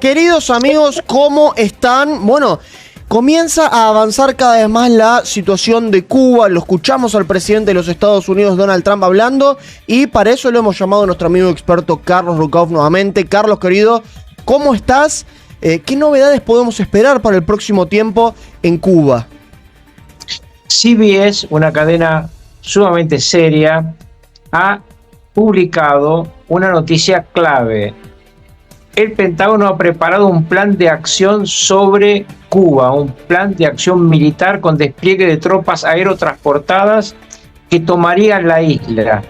Queridos amigos, ¿cómo están? Bueno, comienza a avanzar cada vez más la situación de Cuba. Lo escuchamos al presidente de los Estados Unidos, Donald Trump, hablando, y para eso lo hemos llamado a nuestro amigo experto Carlos Rucauf nuevamente. Carlos, querido, ¿cómo estás? ¿Qué novedades podemos esperar para el próximo tiempo en Cuba? CBS, una cadena sumamente seria, ha publicado una noticia clave. El Pentágono ha preparado un plan de acción sobre Cuba, un plan de acción militar con despliegue de tropas aerotransportadas que tomarían la isla.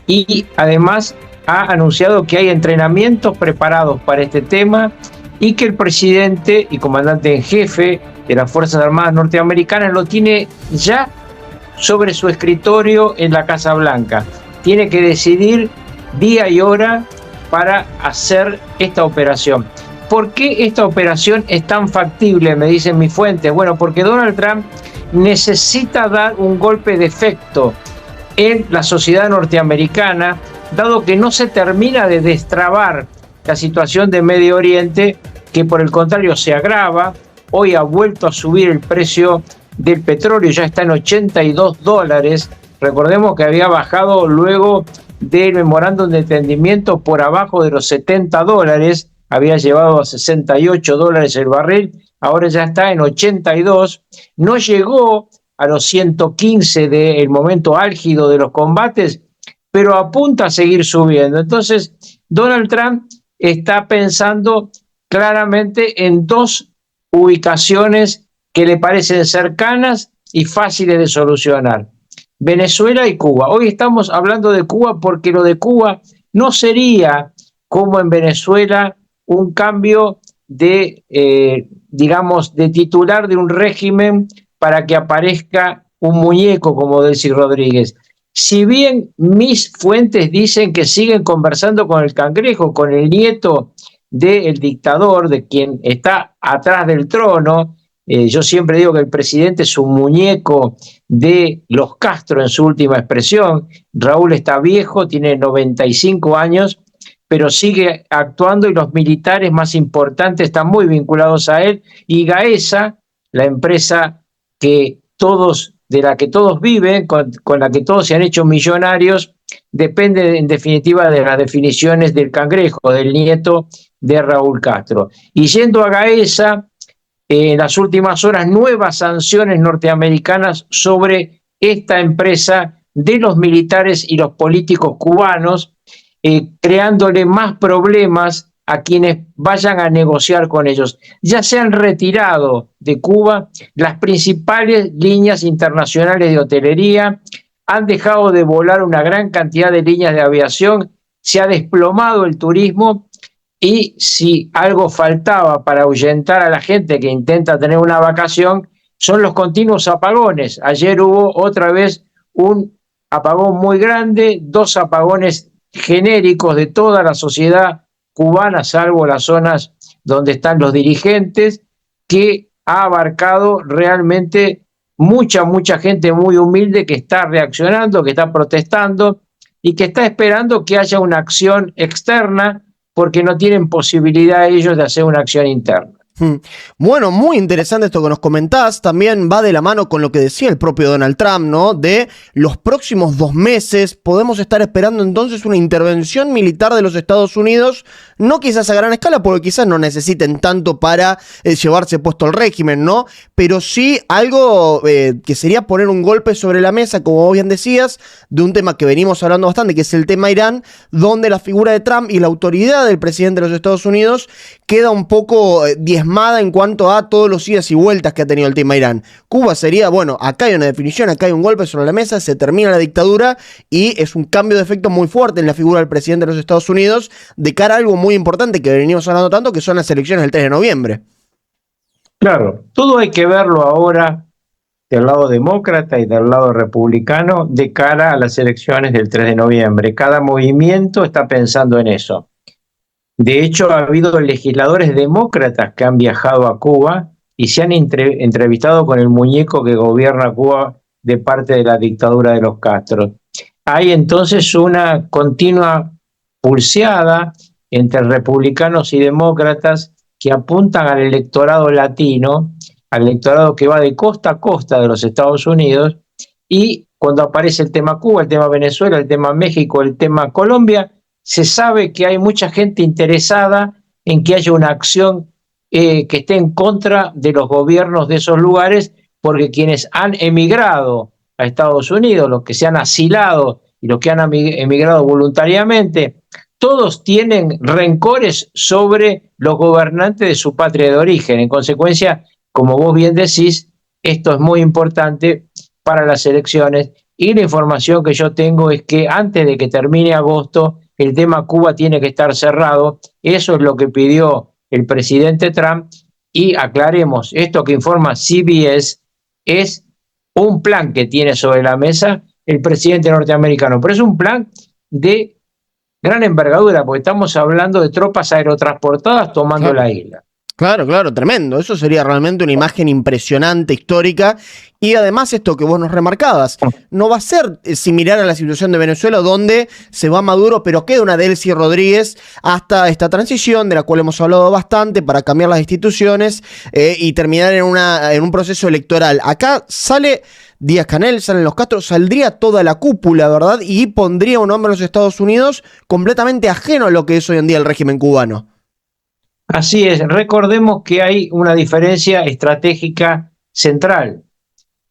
Y además ha anunciado que hay entrenamientos preparados para este tema y que el presidente y comandante en jefe de las Fuerzas Armadas norteamericanas lo tiene ya sobre su escritorio en la Casa Blanca. Tiene que decidir día y hora para hacer esta operación. ¿Por qué esta operación es tan factible? Me dicen mis fuentes. Bueno, porque Donald Trump necesita dar un golpe de efecto en la sociedad norteamericana, dado que no se termina de destrabar la situación de Medio Oriente, que por el contrario se agrava. Hoy ha vuelto a subir el precio del petróleo, ya está en $82. Recordemos que había bajado luego del memorándum de entendimiento por abajo de los $70, había llevado a $68 el barril, ahora ya está en 82, no llegó a los 115 del momento álgido de los combates, pero apunta a seguir subiendo. Entonces, Donald Trump está pensando claramente en dos ubicaciones que le parecen cercanas y fáciles de solucionar: Venezuela y Cuba. Hoy estamos hablando de Cuba porque lo de Cuba no sería, como en Venezuela, un cambio de, digamos, de titular de un régimen para que aparezca un muñeco como Delcy Rodríguez. Si bien mis fuentes dicen que siguen conversando con el Cangrejo, con el nieto del dictador, de quien está atrás del trono. Yo siempre digo que el presidente es un muñeco de los Castro en su última expresión. Raúl está viejo, tiene 95 años, pero sigue actuando y los militares más importantes están muy vinculados a él. Y Gaesa, la empresa de la que todos viven, con la que todos se han hecho millonarios, depende en definitiva de las definiciones del Cangrejo, del nieto de Raúl Castro. Y yendo a Gaesa, en las últimas horas, nuevas sanciones norteamericanas sobre esta empresa de los militares y los políticos cubanos, creándole más problemas a quienes vayan a negociar con ellos. Ya se han retirado de Cuba las principales líneas internacionales de hotelería, han dejado de volar una gran cantidad de líneas de aviación, se ha desplomado el turismo. Y si algo faltaba para ahuyentar a la gente que intenta tener una vacación, son los continuos apagones. Ayer hubo otra vez un apagón muy grande, dos apagones genéricos de toda la sociedad cubana, salvo las zonas donde están los dirigentes, que ha abarcado realmente mucha gente muy humilde que está reaccionando, que está protestando y que está esperando que haya una acción externa, porque no tienen posibilidad ellos de hacer una acción interna. Bueno, muy interesante esto que nos comentás. También va de la mano con lo que decía el propio Donald Trump, ¿no? De los próximos 2 meses podemos estar esperando entonces una intervención militar de los Estados Unidos, no quizás a gran escala, porque quizás no necesiten tanto para llevarse puesto el régimen, ¿no? Pero sí algo que sería poner un golpe sobre la mesa, como vos bien decías, de un tema que venimos hablando bastante, que es el tema Irán, donde la figura de Trump y la autoridad del presidente de los Estados Unidos queda un poco diezmada en cuanto a todos los idas y vueltas que ha tenido el tema Irán. Cuba sería, bueno, acá hay una definición, acá hay un golpe sobre la mesa, se termina la dictadura y es un cambio de efecto muy fuerte en la figura del presidente de los Estados Unidos de cara a algo muy importante que venimos hablando tanto, que son las elecciones del 3 de noviembre. Claro, todo hay que verlo ahora del lado demócrata y del lado republicano de cara a las elecciones del 3 de noviembre. Cada movimiento está pensando en eso. De hecho, ha habido legisladores demócratas que han viajado a Cuba y se han entrevistado con el muñeco que gobierna Cuba de parte de la dictadura de los Castro. Hay entonces una continua pulseada entre republicanos y demócratas que apuntan al electorado latino, al electorado que va de costa a costa de los Estados Unidos, y cuando aparece el tema Cuba, el tema Venezuela, el tema México, el tema Colombia, se sabe que hay mucha gente interesada en que haya una acción que esté en contra de los gobiernos de esos lugares, porque quienes han emigrado a Estados Unidos, los que se han asilado y los que han emigrado voluntariamente, todos tienen rencores sobre los gobernantes de su patria de origen. En consecuencia, como vos bien decís, esto es muy importante para las elecciones, y la información que yo tengo es que antes de que termine agosto, el tema Cuba tiene que estar cerrado. Eso es lo que pidió el presidente Trump, y aclaremos, esto que informa CBS es un plan que tiene sobre la mesa el presidente norteamericano, pero es un plan de gran envergadura, porque estamos hablando de tropas aerotransportadas tomando Claro. la isla. Claro, claro, tremendo. Eso sería realmente una imagen impresionante, histórica. Y además esto que vos nos remarcabas, no va a ser similar a la situación de Venezuela, donde se va Maduro, pero queda una Delcy Rodríguez hasta esta transición, de la cual hemos hablado bastante, para cambiar las instituciones y terminar en un proceso electoral. Acá sale Díaz-Canel, salen los Castro, saldría toda la cúpula, ¿verdad? Y pondría un hombre en los Estados Unidos completamente ajeno a lo que es hoy en día el régimen cubano. Así es, recordemos que hay una diferencia estratégica central.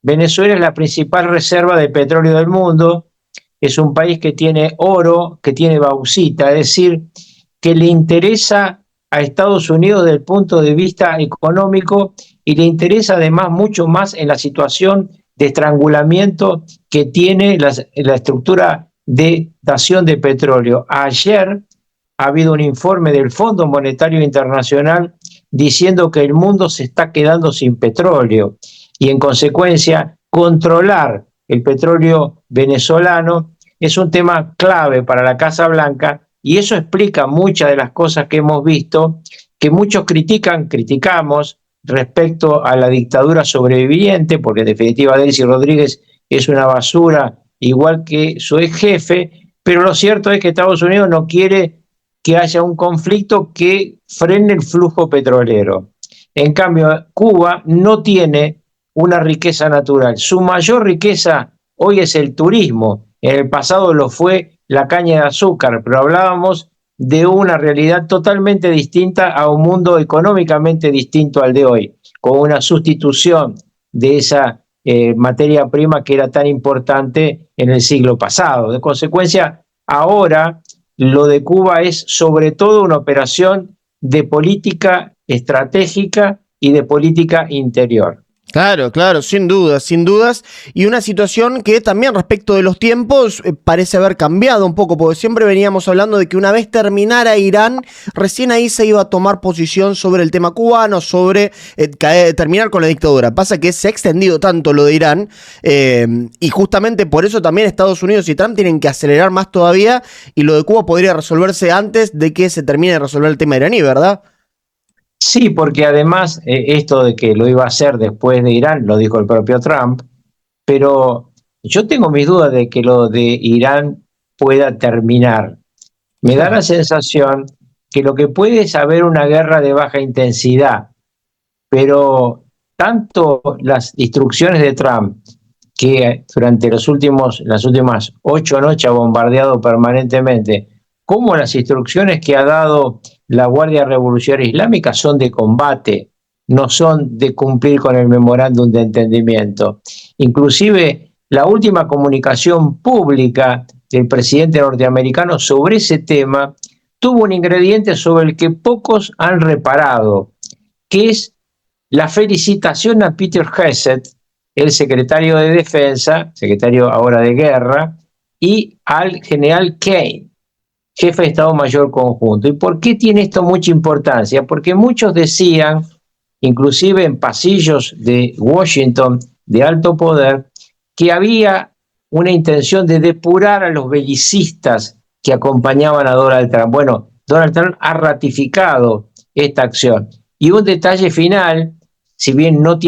Venezuela es la principal reserva de petróleo del mundo, es un país que tiene oro, que tiene bauxita, es decir, que le interesa a Estados Unidos desde el punto de vista económico, y le interesa además mucho más en la situación de estrangulamiento que tiene la estructura de dación de petróleo. Ayer ha habido un informe del Fondo Monetario Internacional diciendo que el mundo se está quedando sin petróleo, y en consecuencia controlar el petróleo venezolano es un tema clave para la Casa Blanca, y eso explica muchas de las cosas que hemos visto, que muchos criticamos respecto a la dictadura sobreviviente, porque en definitiva Delcy Rodríguez es una basura, igual que su ex jefe, pero lo cierto es que Estados Unidos no quiere que haya un conflicto que frene el flujo petrolero. En cambio, Cuba no tiene una riqueza natural. Su mayor riqueza hoy es el turismo. En el pasado lo fue la caña de azúcar, pero hablábamos de una realidad totalmente distinta, a un mundo económicamente distinto al de hoy, con una sustitución de esa materia prima que era tan importante en el siglo pasado. De consecuencia, ahora lo de Cuba es sobre todo una operación de política estratégica y de política interior. Claro, claro, sin dudas, sin dudas. Y una situación que también respecto de los tiempos parece haber cambiado un poco, porque siempre veníamos hablando de que una vez terminara Irán, recién ahí se iba a tomar posición sobre el tema cubano, sobre terminar con la dictadura. Pasa que se ha extendido tanto lo de Irán y justamente por eso también Estados Unidos y Trump tienen que acelerar más todavía, y lo de Cuba podría resolverse antes de que se termine de resolver el tema iraní, ¿verdad? Sí, porque además esto de que lo iba a hacer después de Irán, lo dijo el propio Trump, pero yo tengo mis dudas de que lo de Irán pueda terminar. Me da la sensación que lo que puede es haber una guerra de baja intensidad, pero tanto las instrucciones de Trump, que durante las últimas 8 noches ha bombardeado permanentemente, como las instrucciones que ha dado la Guardia Revolucionaria Islámica, son de combate, no son de cumplir con el memorándum de entendimiento. Inclusive la última comunicación pública del presidente norteamericano sobre ese tema tuvo un ingrediente sobre el que pocos han reparado, que es la felicitación a Peter Hegseth, el secretario de Defensa, secretario ahora de Guerra, y al general Kane, jefe de Estado Mayor Conjunto. ¿Y por qué tiene esto mucha importancia? Porque muchos decían, inclusive en pasillos de Washington de alto poder, que había una intención de depurar a los belicistas que acompañaban a Donald Trump. Bueno, Donald Trump ha ratificado esta acción. Y un detalle final, si bien no tiene